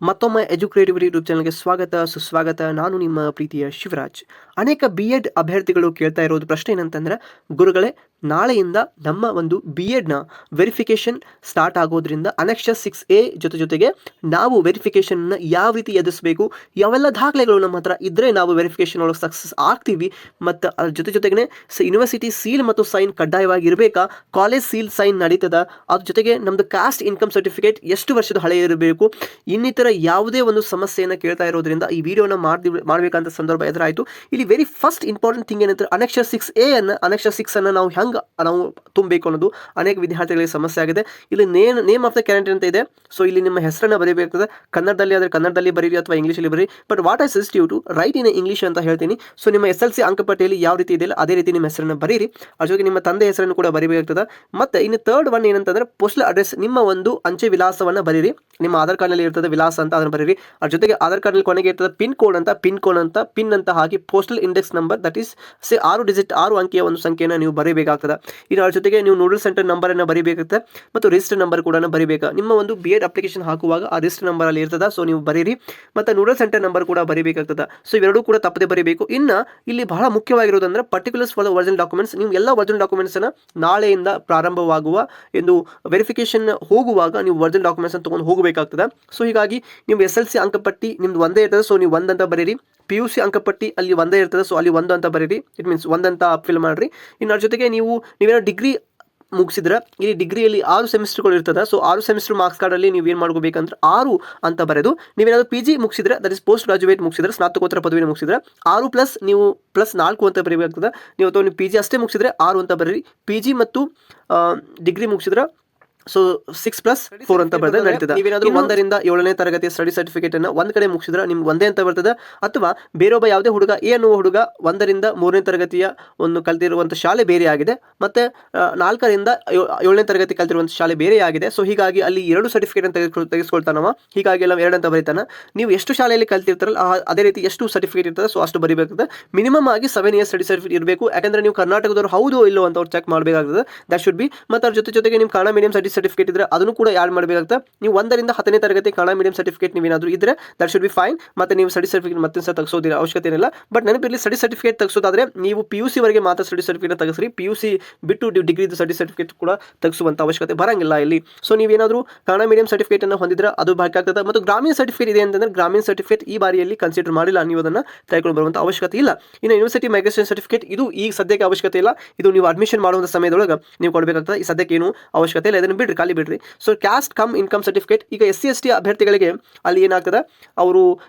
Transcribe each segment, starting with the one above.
ಮತ್ತೊಮ್ಮೆ ಎಜುಕ್ರಿಯೇಟಿವಿಟಿ ಯೂಟ್ಯೂಬ್ ಚಾನಲ್ಗೆ ಸ್ವಾಗತ ಸುಸ್ವಾಗತ. ನಾನು ನಿಮ್ಮ ಪ್ರೀತಿಯ ಶಿವರಾಜ್. ಅನೇಕ BEd ಅಭ್ಯರ್ಥಿಗಳು ಕೇಳ್ತಾ ಇರೋದು ಪ್ರಶ್ನೆ ಏನಂತಂದ್ರೆ, ಗುರುಗಳೇ ನಾಳೆಯಿಂದ ನಮ್ಮ ಒಂದು BEdನ ವೆರಿಫಿಕೇಷನ್ ಸ್ಟಾರ್ಟ್ ಆಗೋದ್ರಿಂದ ಅನೆಕ್ಷರ್ 6A ಜೊತೆಗೆ ನಾವು ವೆರಿಫಿಕೇಷನ್ನ ಯಾವ ರೀತಿ ಎದುರಿಸಬೇಕು, ಯಾವೆಲ್ಲ ದಾಖಲೆಗಳು ನಮ್ಮ ಹತ್ರ ಇದ್ದರೆ ನಾವು ವೆರಿಫಿಕೇಷನ್ ಒಳಗೆ ಸಕ್ಸಸ್ ಆಗ್ತೀವಿ, ಮತ್ತು ಅದ್ರ ಜೊತೆಗೆ ಯೂನಿವರ್ಸಿಟಿ ಸೀಲ್ ಮತ್ತು ಸೈನ್ ಕಡ್ಡಾಯವಾಗಿ ಇರಬೇಕಾ, ಕಾಲೇಜ್ ಸೀಲ್ ಸೈನ್ ನಡೀತದ, ಅದ್ರ ಜೊತೆಗೆ ನಮ್ಮದು ಕಾಸ್ಟ್ ಇನ್ಕಮ್ ಸರ್ಟಿಫಿಕೇಟ್ ಎಷ್ಟು ವರ್ಷದ ಹಳೆ ಇರಬೇಕು, ಇನ್ನಿತರ ಯಾವುದೇ ಒಂದು ಸಮಸ್ಯೆಯನ್ನು ಕೇಳ್ತಾ ಇರೋದ್ರಿಂದ ಈ ವಿಡಿಯೋನ ಮಾಡಬೇಕಂತ ಸಂದರ್ಭ ಎದುರಾಯಿತು. ಇಲ್ಲಿ ವೆರಿ ಫಸ್ಟ್ ಇಂಪಾರ್ಟೆಂಟ್ ಥಿಂಗ್ ಏನಂದ್ರೆ ಅನೆಕ್ಷರ್ 6A ಅನೆಕ್ಷರ್ 6 ಅನ್ನು ನಾವು ತುಂಬಬೇಕು ಅನ್ನೋದು ಅನೇಕ ವಿದ್ಯಾರ್ಥಿಗಳಿಗೆ ಸಮಸ್ಯೆ ಆಗಿದೆ. ಇಲ್ಲಿ ನೇಮ್ ಆಫ್ ದ ಕ್ಯಾಂಡಿಡೇಟ್ ಅಂತ ಇದೆ. ಸೊ ಇಲ್ಲಿ ನಿಮ್ಮ ಹೆಸರನ್ನು ಬರೀಬೇಕಾಗ್ತದೆ. ಕನ್ನಡದಲ್ಲಿ ಆದರೆ ಕನ್ನಡದಲ್ಲಿ ಬರೀರಿ ಅಥವಾ ಇಂಗ್ಲೀಷಲ್ಲಿ ಬರೀರಿ. But what I suggest you to write in English ಅಂತ ಹೇಳ್ತೀನಿ. ಸೊ ನಿಮ್ಮ SLC ಅಂಕಪಟ್ಟಿಯಲ್ಲಿ ಯಾವ ರೀತಿ ಇದೆಯಲ್ಲ ಅದೇ ರೀತಿ ನಿಮ್ಮ ಹೆಸರನ್ನು ಬರೀರಿ. ಅದ್ರ ಜೊತೆಗೆ ನಿಮ್ಮ ತಂದೆ ಹೆಸರನ್ನು ಕೂಡ ಬರೀಬೇಕಾಗ್ತದೆ. ಮತ್ತು ಇನ್ನು ಥರ್ಡ್ ಒನ್ ಏನಂತಂದ್ರೆ ಪೋಸ್ಟಲ್ ಅಡ್ರೆಸ್, ನಿಮ್ಮ ಒಂದು ಅಂಚೆ ವಿಳಾಸವನ್ನು ಬರೀರಿ. ನಿಮ್ಮ ಆಧಾರ್ ಕಾರ್ಡ್ನಲ್ಲಿ ಇರ್ತದೆ ವಿಳಾಸ ಅಂತ, ಅದನ್ನು ಬರೀರಿ. ಅದ್ರ ಜೊತೆಗೆ ಆಧಾರ್ ಕಾರ್ಡ್ನಲ್ಲಿ ಕೊನೆಗೆ ಇರ್ತದೆ ಪಿನ್ ಕೋಡ್ ಅಂತ ಪಿನ್ ಅಂತ ಹಾಕಿ postal index number, that is 6 ಅಂಕಿಯ ಒಂದು ಸಂಖ್ಯೆಯನ್ನು ನೀವು ಬರೀಬೇಕಾಗ್ತದೆ. ಇನ್ನು ಅದ್ರ ಜೊತೆಗೆ ನೀವು ನೋಡಲ್ ಸೆಂಟರ್ ನಂಬರನ್ನು ಬರೀಬೇಕಾಗುತ್ತೆ ಮತ್ತು ರಿಜಿಸ್ಟರ್ ನಂಬರ್ ಕೂಡ ಬರೀಬೇಕು. ನಿಮ್ಮ ಒಂದು BEd ಅಪ್ಲಿಕೇಶನ್ ಹಾಕುವಾಗ ಆ ರಿಜಿಸ್ಟರ್ ನಂಬರ್ ಅಲ್ಲಿ ಇರ್ತದೆ, ಸೊ ನೀವು ಬರೀರಿ. ಮತ್ತು ನೋಡಲ್ ಸೆಂಟರ್ ನಂಬರ್ ಕೂಡ ಬರೀಬೇಕಾಗ್ತದೆ. ಸೊ ಇವೆರಡೂ ಕೂಡ ತಪ್ಪದೆ ಬರೀಬೇಕು. ಇನ್ನು ಇಲ್ಲಿ ಬಹಳ ಮುಖ್ಯವಾಗಿರೋದಂದ್ರೆ particulars for the original documents. ನೀವು ಎಲ್ಲ ಒರಿಜಿನಲ್ ಡಾಕ್ಯುಮೆಂಟ್ಸನ್ನು ನಾಳೆಯಿಂದ ಪ್ರಾರಂಭವಾಗುವ ಎಂದು ವೆರಿಫಿಕೇಶನ್ ಹೋಗುವಾಗ ನೀವು ಒರಿಜಿನಲ್ ಡಾಕ್ಯುಮೆಂಟ್ಸ್ ಅನ್ನು ತೊಗೊಂಡು ಹೋಗಬೇಕಾಗ್ತದೆ. ಸೊ ಹೀಗಾಗಿ ನೀವು SLC ಅಂಕಪಟ್ಟಿ ನಿಮ್ದು ಒಂದೇ ಇರ್ತದೆ, ಸೊ ನೀವು 1 ಅಂತ ಬರೀರಿ. PUC ಅಂಕಪಟ್ಟಿ ಅಲ್ಲಿ ಒಂದೇ ಇರ್ತದೆ, ಸೊ ಅಲ್ಲಿ 1 ಅಂತ ಬರೀರಿ. ಇಟ್ ಮೀನ್ಸ್ 1 ಅಂತ ಫಿಲ್ ಮಾಡಿರಿ. ಇನ್ನು ಅದ್ರ ಜೊತೆಗೆ ನೀವೇನೋ ಡಿಗ್ರಿ ಮುಗಿಸಿದ್ರೆ ಈ ಡಿಗ್ರಿಯಲ್ಲಿ 6 ಸೆಮಿಸ್ಟರ್ಗಳು ಇರ್ತದೆ. ಸೊ 6 ಸೆಮಿಸ್ಟರ್ ಮಾರ್ಕ್ಸ್ ಕಾರ್ಡಲ್ಲಿ ನೀವು ಏನು ಮಾಡ್ಕೋಬೇಕಂದ್ರೆ 6 ಅಂತ ಬರೆದು, ನೀವೇನಾದರೂ PG ಮುಗಿಸಿದ್ರೆ, ದಟ್ ಇಸ್ ಪೋಸ್ಟ್ ಗ್ರಾಜುಯೇಟ್ ಮುಗಿಸಿದ್ರೆ, ಸ್ನಾತಕೋತ್ತರ ಪದವಿನ ಮುಗಿಸಿದ್ರೆ 6 ಪ್ಲಸ್ ನೀವು +4 ಅಂತ ಬರೀಬೇಕಾಗ್ತದೆ. ನೀವು PG ಅಷ್ಟೇ ಮುಗಿಸಿದ್ರೆ 6 ಅಂತ ಬರೀರಿ. PG ಮತ್ತು ಡಿಗ್ರಿ ಮುಗಿಸಿದ್ರೆ ಸೊ 6+4 ಅಂತ ಬರ್ತದೆ, ನಡೀತದೆ. ನೀವೇನಾದರೂ 1ರಿಂದ 7ನೇ ತರಗತಿಯ ಸ್ಟಡಿ ಸರ್ಟಿಫಿಕೇಟ್ ಅನ್ನು ಒಂದ್ ಕಡೆ ಮುಗಿಸಿದ್ರೆ ನಿಮ್ಗೆ ಒಂದೇ ಅಂತ ಬರ್ತದೆ. ಅಥವಾ ಬೇರೊಬ್ಬ ಯಾವುದೇ ಹುಡುಗ ಎ ಅನ್ನುವ ಹುಡುಗ 1ರಿಂದ 3ನೇ ತರಗತಿಯ ಒಂದು ಕಲ್ತಿರುವಂಥ ಶಾಲೆ ಬೇರೆ ಆಗಿದೆ, ಮತ್ತೆ 4ರಿಂದ 7ನೇ ತರಗತಿ ಕಲ್ತಿರುವಂಥ ಶಾಲೆ ಬೇರೆ ಆಗಿದೆ. ಸೊ ಹೀಗಾಗಿ ಅಲ್ಲಿ 2 ಸರ್ಟಿಫಿಕೇಟ್ ಅನ್ನು ತೆಗೆಸ್ಕೊಳ್ತಾನವ. ಹೀಗಾಗಿ ಎಲ್ಲ 2 ಅಂತ ಬರೀತಾನೆ. ನೀವು ಎಷ್ಟು ಶಾಲೆಯಲ್ಲಿ ಕಲ್ತಿರ್ತಾರಲ್ಲ ಅದೇ ರೀತಿ ಎಷ್ಟು ಸರ್ಟಿಫಿಕೇಟ್ ಇರ್ತದೆ, ಸೊ ಅಷ್ಟು ಬರೀಬೇಕಾಗ್ತದೆ. ಮಿನಿಮಮ್ ಆಗಿ 7 ಇಯರ್ಸ್ ಸ್ಟಡಿ ಸರ್ಟಿಫಿಕೇಟ್ ಇರಬೇಕು. ಯಾಕಂದ್ರೆ ನೀವು ಕರ್ನಾಟಕದವರು ಹೌದು ಇಲ್ಲೋ ಅಂತ ಅವ್ರು ಚೆಕ್ ಮಾಡಬೇಕಾಗ್ತದೆ. That should be. ಮತ್ತು ಅದ್ರ ಜೊತೆಗೆ ನೀವು ಕನ್ನಡ ಮೀಡಿಯಂ ಸರ್ಟಿಫಿಕೇಟ್ ಇದ್ರೆ ಅದನ್ನು ಕೂಡ ಆ್ಯಡ್ ಮಾಡಬೇಕಾಗುತ್ತೆ. ನೀವು 1ರಿಂದ 10ನೇ ತರಗತಿ ಕನ್ನಡ ಮೀಡಿಯಂ ಸರ್ಟಿಫಿಕೇಟ್ ನೀವೇನಾದರೂ ಇದ್ರೆ ದಟ್ ಶುಡ್ ಬಿ ಫೈನ್. ಮತ್ತು ನೀವು ಸ್ಟಡಿ ಸರ್ಟಿಫಿಕೇಟ್ ಮತ್ತೆ ತೆಗೆಸೋದಿರ ಅವಶ್ಯಕತೆ ಏನಿಲ್ಲ. ಬಟ್ ನೆನಪಿರಲಿ, ಸ್ಟಡಿ ಸರ್ಟಿಫಿಕೇಟ್ ತೆಗೆಸೋದಾದ್ರೆ ನೀವು PUC ವರೆಗೆ ಮಾತ್ರ ಸ್ಟಡಿ ಸರ್ಟಿಫಿಕೇಟ್ ತೆಗೆಸ್ರಿ. PUC ಬಿಟ್ಟು ಡಿಗ್ರಿದು ಸ್ಟಡಿ ಸರ್ಟಿಫಿಕೇಟ್ ಕೂಡ ತೆಗೆಸುವಂಥ ಅವಶ್ಯಕತೆ ಬರಂಗಿಲ್ಲ ಇಲ್ಲಿ. ಸೊ ನೀವೇನಾದರೂ ಕನ್ನಡ ಮೀಡಿಯಂ ಸರ್ಟಿಫಿಕೇಟ್ ಅನ್ನು ಹೊಂದಿದ್ರೆ ಅದು ಬೇಕಾಗ್ತದೆ. ಮತ್ತು ಗ್ರಾಮೀಣ ಸರ್ಟಿಫಿಕೇಟ್ ಇದೆ ಅಂತಂದ್ರೆ ಗ್ರಾಮೀಣ ಸರ್ಟಿಫಿಕೇಟ್ ಈ ಬಾರಿಯಲ್ಲಿ ಕನ್ಸಿಡರ್ ಮಾಡಿಲ್ಲ, ನೀವು ಅದನ್ನು ತೆಗೆದುಕೊಂಡು ಬರುವಂಥ ಅವಶ್ಯಕತೆ ಇಲ್ಲ. ಇನ್ನು ಯೂನಿವರ್ಸಿಟಿ ಮೈಗ್ರೇಷನ್ ಸರ್ಟಿಫಿಕೇಟ್ ಇದು ಈಗ ಸದ್ಯಕ್ಕೆ ಅವಶ್ಯಕತೆ ಇಲ್ಲ. ಇದು ನೀವು ಅಡ್ಮಿಷನ್ ಮಾಡುವಂಥ ಸಮಯದೊಳಗೆ ನೀವು ಕೊಡಬೇಕಾಗ್ತದೆ. ಈ ಸದ್ಯಕ್ಕೆ ಏನು ಅವಶ್ಯಕತೆ ಇಲ್ಲ, ಇದನ್ನು ಬಿಡ್ರಿ, ಖಾಲಿ ಬಿಡ್ರಿ. So caste come income certificate, ಈಗ SC/ST ಅಭ್ಯರ್ಥಿಗಳಿಗೆ ಅಲ್ಲಿ ಏನಾಗ್ತದೆ, ಅವರು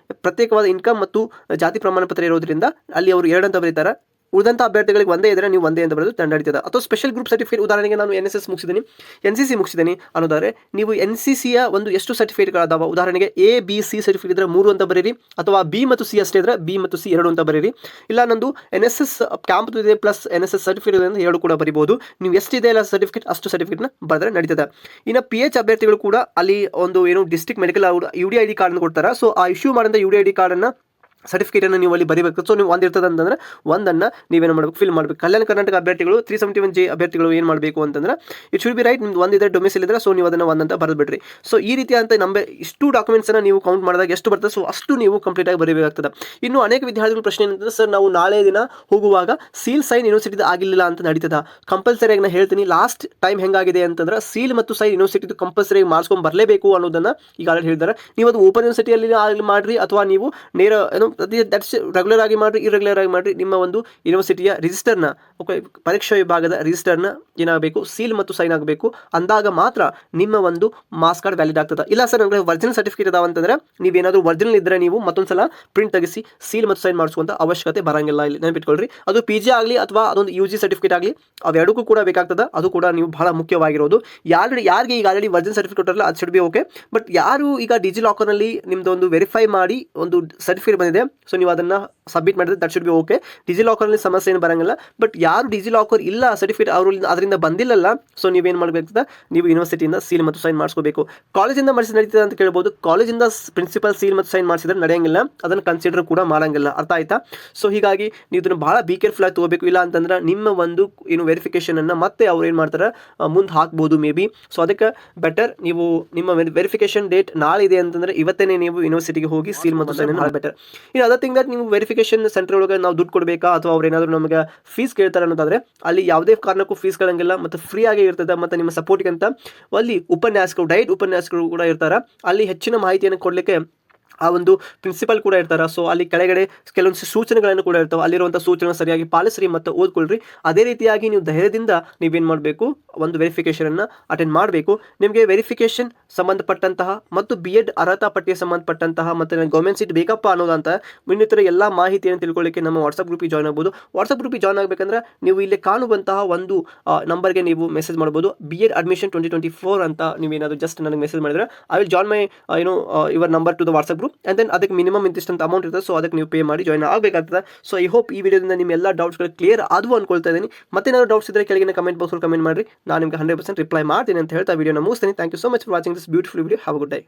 ಪ್ರತ್ಯೇಕವಾದ ಇನ್ಕಮ್ ಮತ್ತು ಜಾತಿ ಪ್ರಮಾಣ ಪತ್ರ ಇರೋದ್ರಿಂದ ಅಲ್ಲಿ ಅವರು 2 ಅಂತ ಬರೀತಾರೆ. ಉಳಿದಂಥ ಅಭ್ಯರ್ಥಿಗಳಿಗೆ ಒಂದೇ ಇದ್ದರೆ ನೀವು ಒಂದೇ ಅಂತ ಬರೆದು ನಡೀತದೆ. ಅಥವಾ ಸ್ಪೆಷಲ್ ಗ್ರೂಪ್ ಸರ್ಟಿಫಿಕೇಟ್, ಉದಾಹರಣೆಗೆ ನಾನು NSS ಮುಗಿಸಿದ್ದೀನಿ, NCC ಮುಗಿಸಿದ್ದೀನಿ ಅನ್ನೋದಾದ್ರೆ ನೀವು NCCಯ ಒಂದು ಎಷ್ಟು ಸರ್ಟಿಫಿಕೇಟ್ಗಳದಾವ, ಉದಾಹರಣೆಗೆ A B C ಸರ್ಟಿಫಿಕೇಟ್ ಇದ್ರೆ 3 ಅಂತ ಬರೀರಿ. ಅಥವಾ B ಮತ್ತು C ಅಷ್ಟೇ ಇದ್ರೆ B ಮತ್ತು C 2 ಅಂತ ಬರೀರಿ. ಇಲ್ಲ ನಂದು NSS ಕ್ಯಾಂಪ್ ಇದೆ ಪ್ಲಸ್ NSS ಸರ್ಟಿಫಿಕೇಟ್ ಇದೆ 2 ಕೂಡ ಬರಿಬಹುದು. ನೀವು ಎಷ್ಟಿದೆ ಇಲ್ಲ ಸರ್ಟಿಫಿಕೇಟ್ ಅಷ್ಟು ಸರ್ಟಿಫಿಕೇಟ್ನ ಬರೆದ್ರೆ ನಡೀತದೆ. ಇನ್ನು PH ಅಭ್ಯರ್ಥಿಗಳು ಕೂಡ ಅಲ್ಲಿ ಒಂದು ಡಿಸ್ಟ್ರಿಕ್ಟ್ ಮೆಡಿಕಲ್ UDID ಕಾರ್ಡ್ ಕೊಡ್ತಾರೆ. ಸೊ ಆ ಇಶ್ಯೂ ಮಾಡಿದ UDID ಕಾರ್ಡನ್ನು ಸರ್ಟಿಫಿಕೇಟನ್ನು ನೀವು ಅಲ್ಲಿ ಬರೀಬೇಕು. ಸೊ ನೀವು ಒಂದಿರ್ತದೆ ಅಂತಂದ್ರೆ ಒಂದನ್ನು ನೀವೇನು ಮಾಡಬೇಕು, ಫಿಲ್ ಮಾಡಬೇಕು. ಕಲ್ಯಾಣ ಕರ್ನಾಟಕ ಅಭ್ಯರ್ಥಿಗಳು 371J ಅಭ್ಯರ್ಥಿಗಳು ಏನು ಮಾಡಬೇಕು ಅಂತಂದ್ರೆ ಇಟ್ ಶುಡ್ ಬಿ ರೈಟ್, ನಿಮ್ದು ಒಂದಿದ್ರೆ ಡೊಮಿಸೈಲ್ ಇದ್ರೆ ಸೊ ನೀವು ಅದನ್ನು 1 ಅಂತ ಬರೆದ್ಬಿಡ್ರಿ. ಸೊ ಈ ರೀತಿ ಅಂತ ಇಷ್ಟು ಡಾಕ್ಯುಮೆಂಟ್ಸನ್ನು ನೀವು ಕೌಂಟ್ ಮಾಡಿದಾಗ ಎಷ್ಟು ಬರ್ತದೆ, ಸೊ ಅಷ್ಟು ನೀವು ಕಂಪ್ಲೀಟಾಗಿ ಬರೀಬೇಕಾಗ್ತದೆ. ಇನ್ನು ಅನೇಕ ವಿದ್ಯಾರ್ಥಿಗಳು ಪ್ರಶ್ನೆ ಏನಂತಂದ್ರೆ, ಸರ್ ನಾವು ನಾಳೆ ದಿನ ಹೋಗುವಾಗ ಸೀಲ್ ಸೈನ್ ಯೂನಿವರ್ಸಿಟಿದು ಆಗಿಲ್ಲ ಅಂತ ನಡೀತದ? ಕಂಪಲ್ಸರಿಯಾಗಿ ನಾನು ಹೇಳ್ತೀನಿ, ಲಾಸ್ಟ್ ಟೈಮ್ ಹೆಂಗಾಗಿದೆ ಅಂತಂದ್ರೆ ಸೀಲ್ ಮತ್ತು ಸೈನ್ ಯೂನಿವರ್ಸಿಟಿದು ಕಂಪಲ್ಸರಿಯಾಗಿ ಮಾಡಿಸ್ಕೊಂಡು ಬರಲೇಬೇಕು ಅನ್ನೋದನ್ನು ಈಗ ಆಲ್ರೆಡಿ ಹೇಳಿದ್ದಾರೆ. ನೀವು ಅದು ಓಪನ್ ಯೂನಿವರ್ಸಿಟಿಯಲ್ಲಿ ಮಾಡಿರಿ ಅಥವಾ ನೀವು ನೇರ ದಟ್ಸ್ ರೆಗ್ಯುಲರ್ ಆಗಿ ಮಾಡಿರಿ, ಇರೆಗ್ಯುಲರ್ ಆಗಿ ಮಾಡಿರಿ. ನಿಮ್ಮ ಒಂದು ಯೂನಿವರ್ಸಿಟಿಯ ರಿಜಿಸ್ಟರ್ನ ಪರೀಕ್ಷಾ ವಿಭಾಗದ ರಿಜಿಸ್ಟರ್ನ ಏನಾಗಬೇಕು, ಸೀಲ್ ಮತ್ತು ಸೈನ್ ಆಗಬೇಕು. ಅಂದಾಗ ಮಾತ್ರ ನಿಮ್ಮ ಒಂದು ಮಾರ್ಕ್ಸ್ ಕಾರ್ಡ್ ವ್ಯಾಲಿಡ್ ಆಗ್ತದೆ. ಇಲ್ಲ ಸರ್ ನನಗೆ ಒರಿಜಿನಲ್ ಸರ್ಟಿಫಿಕೇಟ್ ಅದಾವ ಅಂತಂದ್ರೆ ನೀವೇನಾದರೂ ಒರಿಜಿನಲ್ ಇದ್ದರೆ ನೀವು ಮತ್ತೊಂದ್ಸಲ ಪ್ರಿಂಟ್ ತೆಗಿಸಿ ಸೀಲ್ ಮತ್ತು ಸೈನ್ ಮಾಡಿಸುವಂಥ ಅವಶ್ಯಕತೆ ಬರಂಗಿಲ್ಲ. ಇಲ್ಲಿ ನೆನಪಿಟ್ಕೊಳ್ರಿ, ಅದು PG ಆಗಲಿ ಅಥವಾ ಅದೊಂದು UG ಸರ್ಟಿಫಿಕೇಟ್ ಆಗಲಿ ಅವೆರಡಕ್ಕೂ ಕೂಡ ಬೇಕಾಗ್ತದೆ. ಅದು ಕೂಡ ನೀವು ಬಹಳ ಮುಖ್ಯವಾಗಿರೋದು. ಯಾರಿಗೆ ಈಗ ಆಲ್ರೆಡಿ ಒರಿಜಿನಲ್ ಸರ್ಟಿಫಿಕೇಟ್ ಅಲ್ಲ ಅದು ಶುಡ್ ಬಿ ಓಕೆ. ಬಟ್ ಯಾರು ಈಗ ಡಿಜಿ ಲಾಕರ್ನಲ್ಲಿ ನಿಮ್ಮದು ಒಂದು ವೆರಿಫೈ ಮಾಡಿ ಒಂದು ಸರ್ಟಿಫಿಕೇಟ್ ಬಂದಿದೆ ಇದೆ. ಸೊ ನೀವು ಅದನ್ನು ಸಬ್ಮಿಟ್ ಮಾಡಿದ್ರೆ ದಟ್ ಶುಡ್ ಬಿ ಓಕೆ. ಡಿಜಿಲಾಕರಲ್ಲಿ ಸಮಸ್ಯೆ ಏನು ಬರೋಂಗಿಲ್ಲ. ಬಟ್ ಯಾರು ಡಿಜಿಲಾಕರ್ ಇಲ್ಲ ಸರ್ಟಿಫಿಕೇಟ್ ಅದರಿಂದ ಬಂದಿಲ್ಲಲ್ಲ, ಸೊ ನೀವೇನು ಮಾಡಬೇಕಾಗ್ತದೆ, ನೀವು ಯೂನಿವರ್ಸಿಟಿಯಿಂದ ಸೀಲ್ ಮತ್ತು ಸೈನ್ ಮಾಡಿಸ್ಕೋಬೇಕು. ಕಾಲೇಜಿಂದ ಮಾಡಿಸಿ ನಡೀತದೆ ಅಂತ ಕೇಳ್ಬೋದು. ಕಾಲೇಜಿಂದ ಪ್ರಿನ್ಸಿಪಲ್ ಸೀಲ್ ಮತ್ತು ಸೈನ್ ಮಾಡಿಸಿದ್ರೆ ನಡೆಯಂಗಿಲ್ಲ, ಅದನ್ನು ಕನ್ಸಿಡರ್ ಕೂಡ ಮಾಡಂಗಿಲ್ಲ. ಅರ್ಥ ಆಯ್ತಾ? ಸೊ ಹೀಗಾಗಿ ನೀವು ಇದನ್ನು ಭಾಳ ಬಿ ಕೇರ್ಫುಲ್ ಆಗಿ ತಗೋಬೇಕು. ಇಲ್ಲ ಅಂತಂದ್ರೆ ನಿಮ್ಮ ಒಂದು ಏನು ವೆರಿಫಿಕೇಶನ್ ಅನ್ನು ಮತ್ತೆ ಅವ್ರು ಏನು ಮಾಡ್ತಾರೆ ಮುಂದೆ ಹಾಕ್ಬೋದು ಮೇ ಬಿ. ಸೊ ಅದಕ್ಕೆ ಬೆಟರ್ ನೀವು ನಿಮ್ಮ ವೆರಿಫಿಕೇಶನ್ ಡೇಟ್ ನಾಳೆ ಇದೆ ಅಂತಂದ್ರೆ ಇವತ್ತೇ ನೀವು ಯೂನಿವರ್ಸಿಟಿಗೆ ಹೋಗಿ ಸೀಲ್ ಮತ್ತು ಸೈನ್ ಮಾಡಿ ಬೆಟರ್. ಇನ್ನು ಅದರ್ ಥಿಂಗ್ ದಟ್ ನೀವು ವೆರಿಫಿಕೇಶನ್ ಸೆಂಟರ್ ಒಳಗೆ ನಾವು ದುಡ್ಡು ಕೊಡಬೇಕಾ ಅಥವಾ ಅವ್ರು ಏನಾದರೂ ನಮಗೆ ಫೀಸ್ ಕೇಳ್ತಾರೆ ಅನ್ನೋದಾದ್ರೆ ಅಲ್ಲಿ ಯಾವುದೇ ಕಾರಣಕ್ಕೂ ಫೀಸ್ ಕೇಳಂಗಿಲ್ಲ ಮತ್ತು ಫ್ರೀ ಆಗಿ ಇರ್ತದೆ. ಮತ್ತು ನಿಮ್ಮ ಸಪೋರ್ಟ್ಗೆ ಅಂತ ಅಲ್ಲಿ ಉಪನ್ಯಾಸಕರು, ಡೈಟ್ ಉಪನ್ಯಾಸಕರು ಕೂಡ ಇರ್ತಾರೆ. ಅಲ್ಲಿ ಹೆಚ್ಚಿನ ಮಾಹಿತಿಯನ್ನು ಕೊಡಲಿಕ್ಕೆ ಆ ಒಂದು ಪ್ರಿನ್ಸಿಪಲ್ ಕೂಡ ಇರ್ತಾರೆ. ಸೊ ಅಲ್ಲಿ ಕೆಳಗಡೆ ಕೆಲವೊಂದು ಸೂಚನೆಗಳನ್ನು ಕೂಡ ಇರ್ತವೆ. ಅಲ್ಲಿರುವಂಥ ಸೂಚನೆ ಸರಿಯಾಗಿ ಪಾಲಿಸ್ರಿ ಮತ್ತು ಓದ್ಕೊಳ್ರಿ. ಅದೇ ರೀತಿಯಾಗಿ ನೀವು ಧೈರ್ಯದಿಂದ ನೀವೇನು ಮಾಡಬೇಕು, ಒಂದು ವೆರಿಫಿಕೇಷನನ್ನು ಅಟೆಂಡ್ ಮಾಡಬೇಕು. ನಿಮಗೆ ವೆರಿಫಿಕೇಷನ್ ಸಂಬಂಧಪಟ್ಟಂತಹ ಮತ್ತು BEd ಅರ್ಹತಾ ಪಟ್ಟಿಗೆ ಸಂಬಂಧಪಟ್ಟಂತಹ ಮತ್ತು ಗೌರ್ಮೆಂಟ್ ಸೀಟ್ ಬೇಕಪ್ಪ ಅನ್ನೋದಂತ ಇನ್ನಿತರ ಎಲ್ಲ ಮಾಹಿತಿಯನ್ನು ತಿಳ್ಕೊಳ್ಳಿಕ್ಕೆ ನಮ್ಮ ವಾಟ್ಸಪ್ ಗ್ರೂಪಿಗೆ ಜಾಯ್ನ್ ಆಗ್ಬೋದು. ವಾಟ್ಸಪ್ ಗ್ರೂಪಿಗೆ ಜಾಯ್ನ್ ಆಗಬೇಕಂದ್ರೆ ನೀವು ಇಲ್ಲಿ ಕಾಣುವಂತಹ ಒಂದು ನಂಬರ್ಗೆ ನೀವು ಮೆಸೇಜ್ ಮಾಡ್ಬೋದು. BEd ಅಡ್ಮಿಷನ್ 2024 ಅಂತ ನೀವೇನಾದರೂ ಜಸ್ಟ್ ನನಗೆ ಮೆಸೇಜ್ ಮಾಡಿದ್ರೆ I will join my your number two the WhatsApp group. and then ಅದಕ್ಕೆ ಮಿನಿಮಮ್ ಇಂತಿಷ್ಟಂತ ಅಮೌಂಟ್ ಇರ್ತದೆ. ಸೊ ಅದಕ್ಕೆ ನೀವು ಪೇ ಮಾಡಿ ಜಾಯ್ನ್ ಆಗಬೇಕಾಗ್ತದೆ. ಸೊ ಐ ಹೋಪ್ ಈ ವಿಡಿಯೋದಿಂದ ನಿಮ್ಮ ಎಲ್ಲ ಡೌಟ್ಸ್ಗಳು ಕ್ಲಿಯರ್ ಆದವು ಅನ್ಕೊಳ್ತಾ ಇದ್ದೀನಿ. ಮತ್ತೇನಾದ್ರು ಡೌಟ್ಸ್ ಇದ್ದರೆ ಕೆಳಗಿನ ಕಮೆಂಟ್ ಬಾಕ್ಸಲ್ಲಿ ಕಮೆಂಟ್ ಮಾಡಿರಿ. ನಾನು ನಿಮಗೆ 100% ರಿಪ್ಲೈ ಮಾಡ್ತೀನಿ ಅಂತ ಹೇಳ್ತಾ ವಿಡಿಯೋನ ಮುಗಿಸ್ತೀನಿ. Thank you so much for watching this beautiful video. Have a good day.